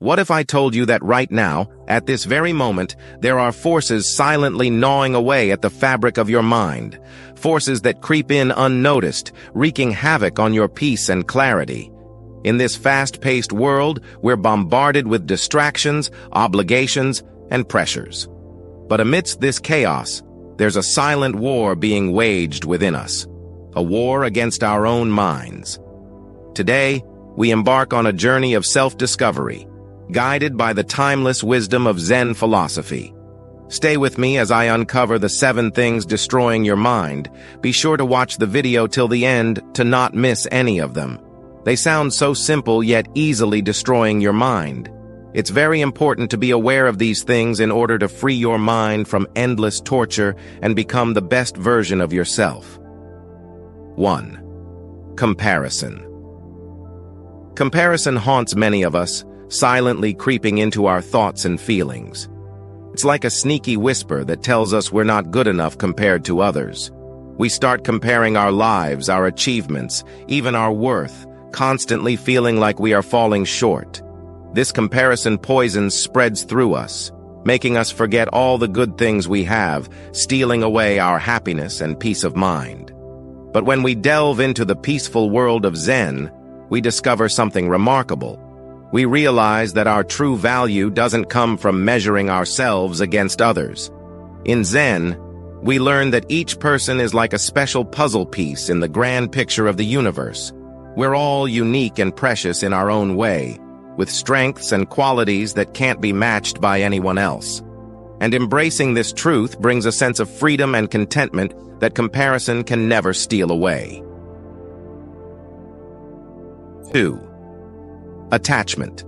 What if I told you that right now, at this very moment, there are forces silently gnawing away at the fabric of your mind, forces that creep in unnoticed, wreaking havoc on your peace and clarity? In this fast-paced world, we're bombarded with distractions, obligations, and pressures. But amidst this chaos, there's a silent war being waged within us, a war against our own minds. Today, we embark on a journey of self-discovery, guided by the timeless wisdom of Zen philosophy. Stay with me as I uncover the 7 things destroying your mind. Be sure to watch the video till the end to not miss any of them. They sound so simple yet easily destroying your mind. It's very important to be aware of these things in order to free your mind from endless torture and become the best version of yourself. 1. Comparison. Comparison haunts many of us, silently creeping into our thoughts and feelings. It's like a sneaky whisper that tells us we're not good enough compared to others. We start comparing our lives, our achievements, even our worth, constantly feeling like we are falling short. This comparison poison spreads through us, making us forget all the good things we have, stealing away our happiness and peace of mind. But when we delve into the peaceful world of Zen, we discover something remarkable. We realize that our true value doesn't come from measuring ourselves against others. In Zen, we learn that each person is like a special puzzle piece in the grand picture of the universe. We're all unique and precious in our own way, with strengths and qualities that can't be matched by anyone else. And embracing this truth brings a sense of freedom and contentment that comparison can never steal away. 2. Attachment.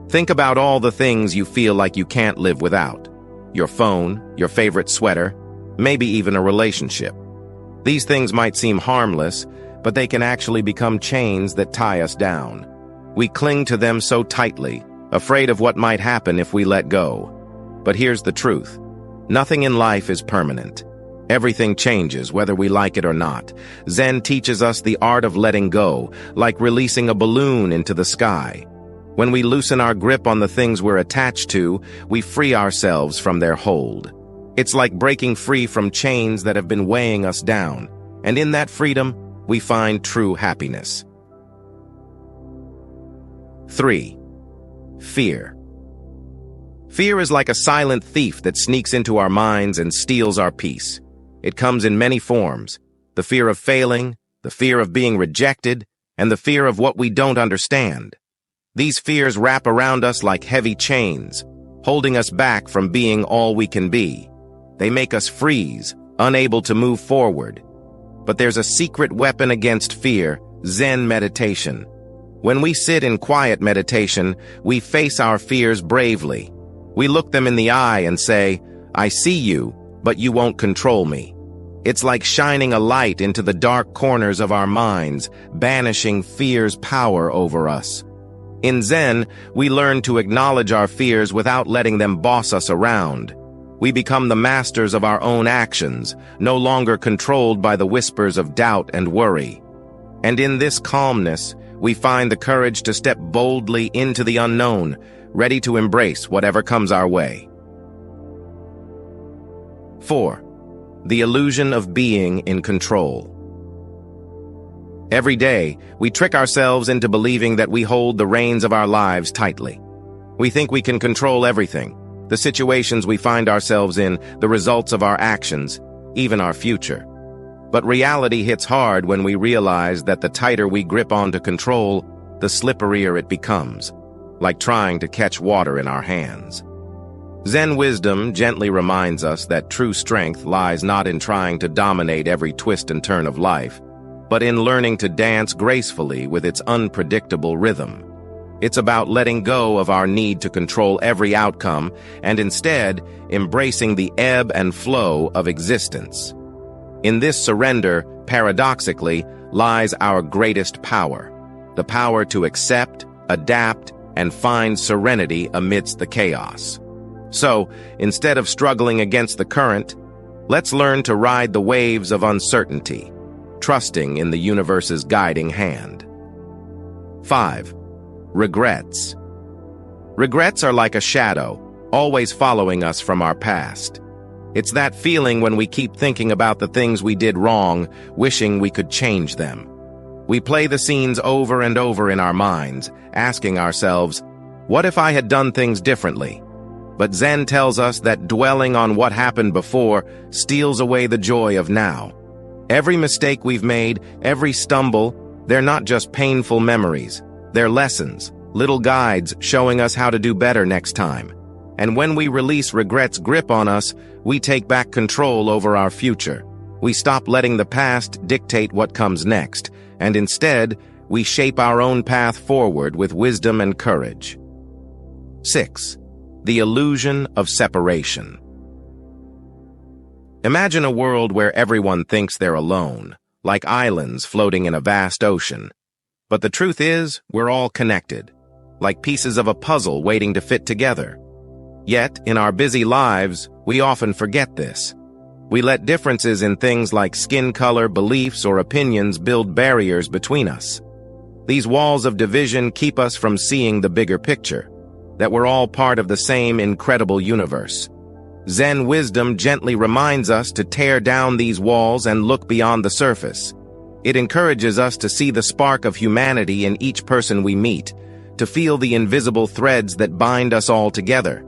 Think about all the things you feel like you can't live without. Your phone, your favorite sweater, maybe even a relationship. These things might seem harmless, but they can actually become chains that tie us down. We cling to them so tightly, afraid of what might happen if we let go. But here's the truth. Nothing in life is permanent. Everything changes, whether we like it or not. Zen teaches us the art of letting go, like releasing a balloon into the sky. When we loosen our grip on the things we're attached to, we free ourselves from their hold. It's like breaking free from chains that have been weighing us down. And in that freedom, we find true happiness. 3. Fear. Fear is like a silent thief that sneaks into our minds and steals our peace. It comes in many forms: the fear of failing, the fear of being rejected, and the fear of what we don't understand. These fears wrap around us like heavy chains, holding us back from being all we can be. They make us freeze, unable to move forward. But there's a secret weapon against fear: Zen meditation. When we sit in quiet meditation, we face our fears bravely. We look them in the eye and say, "I see you, but you won't control me." It's like shining a light into the dark corners of our minds, banishing fear's power over us. In Zen, we learn to acknowledge our fears without letting them boss us around. We become the masters of our own actions, no longer controlled by the whispers of doubt and worry. And in this calmness, we find the courage to step boldly into the unknown, ready to embrace whatever comes our way. 4. The illusion of being in control. Every day, we trick ourselves into believing that we hold the reins of our lives tightly. We think we can control everything: the situations we find ourselves in, the results of our actions, even our future. But reality hits hard when we realize that the tighter we grip onto control, the slipperier it becomes, like trying to catch water in our hands. Zen wisdom gently reminds us that true strength lies not in trying to dominate every twist and turn of life, but in learning to dance gracefully with its unpredictable rhythm. It's about letting go of our need to control every outcome and instead embracing the ebb and flow of existence. In this surrender, paradoxically, lies our greatest power: the power to accept, adapt, and find serenity amidst the chaos. So, instead of struggling against the current, let's learn to ride the waves of uncertainty, trusting in the universe's guiding hand. 5. Regrets. Regrets are like a shadow, always following us from our past. It's that feeling when we keep thinking about the things we did wrong, wishing we could change them. We play the scenes over and over in our minds, asking ourselves, what if I had done things differently? But Zen tells us that dwelling on what happened before steals away the joy of now. Every mistake we've made, every stumble, they're not just painful memories. They're lessons, little guides showing us how to do better next time. And when we release regret's grip on us, we take back control over our future. We stop letting the past dictate what comes next, and instead, we shape our own path forward with wisdom and courage. 6. The illusion of separation. Imagine a world where everyone thinks they're alone, like islands floating in a vast ocean. But the truth is, we're all connected, like pieces of a puzzle waiting to fit together. Yet, in our busy lives, we often forget this. We let differences in things like skin color, beliefs, or opinions build barriers between us. These walls of division keep us from seeing the bigger picture, that we're all part of the same incredible universe. Zen wisdom gently reminds us to tear down these walls and look beyond the surface. It encourages us to see the spark of humanity in each person we meet, to feel the invisible threads that bind us all together.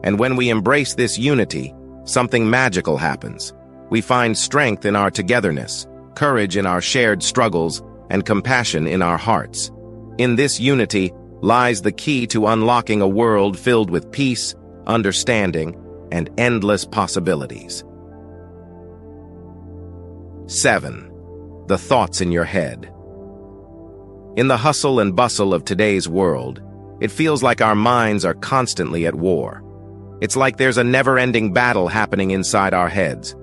And when we embrace this unity, something magical happens. We find strength in our togetherness, courage in our shared struggles, and compassion in our hearts. In this unity lies the key to unlocking a world filled with peace, understanding, and endless possibilities. 7. The thoughts in your head. In the hustle and bustle of today's world, it feels like our minds are constantly at war. It's like there's a never-ending battle happening inside our heads.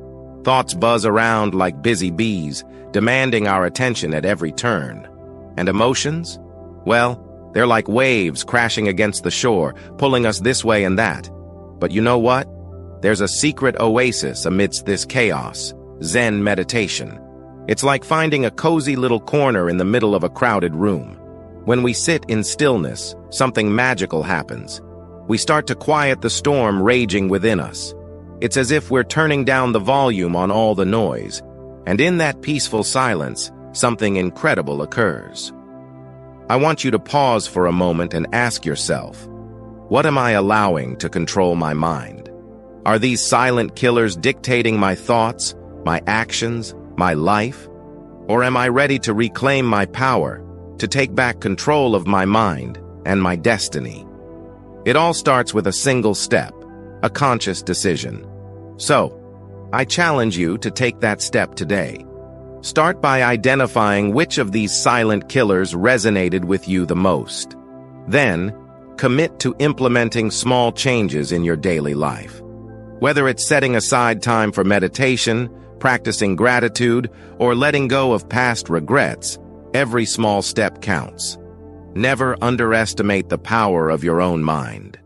Thoughts buzz around like busy bees, demanding our attention at every turn. And emotions? Well, they're like waves crashing against the shore, pulling us this way and that. But you know what? There's a secret oasis amidst this chaos, Zen meditation. It's like finding a cozy little corner in the middle of a crowded room. When we sit in stillness, something magical happens. We start to quiet the storm raging within us. It's as if we're turning down the volume on all the noise. And in that peaceful silence, something incredible occurs. I want you to pause for a moment and ask yourself, what am I allowing to control my mind? Are these silent killers dictating my thoughts, my actions, my life? Or am I ready to reclaim my power, to take back control of my mind and my destiny? It all starts with a single step, a conscious decision. So, I challenge you to take that step today. Start by identifying which of these silent killers resonated with you the most. Then, commit to implementing small changes in your daily life. Whether it's setting aside time for meditation, practicing gratitude, or letting go of past regrets, every small step counts. Never underestimate the power of your own mind.